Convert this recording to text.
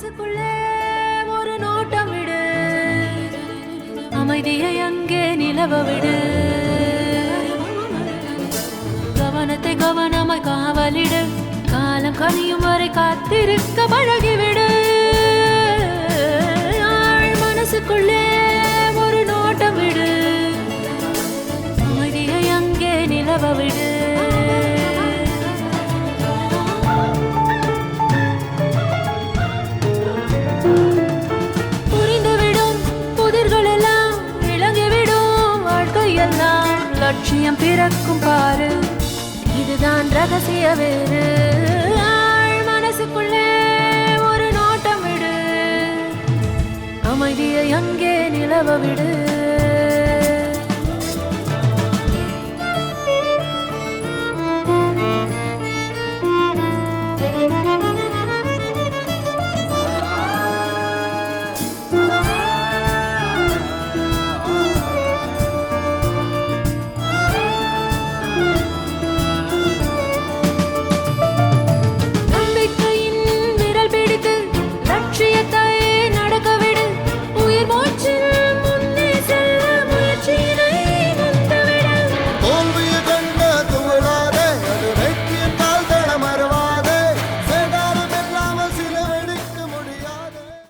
மனசுக்குள்ளே ஒரு நோட்டம் விடு, அமைதியை அங்கே நிலவ விடு, கவனத்தை கவனமாய் காவலிடு, காலம் கனியும் வரை காத்திருக்க பழகிவிடு. மனசுக்குள்ளே ஒரு நோட்டம் விடு, அமைதியை அங்கே நிலவ விடு. புரிந்துவிடும் புதிர்கள் எல்லாம் விளங்கிவிடும், வாழ்க்கையெல்லாம் லட்சியம் பிறக்கும் பாரு, இதுதான் ரகசிய வேறு.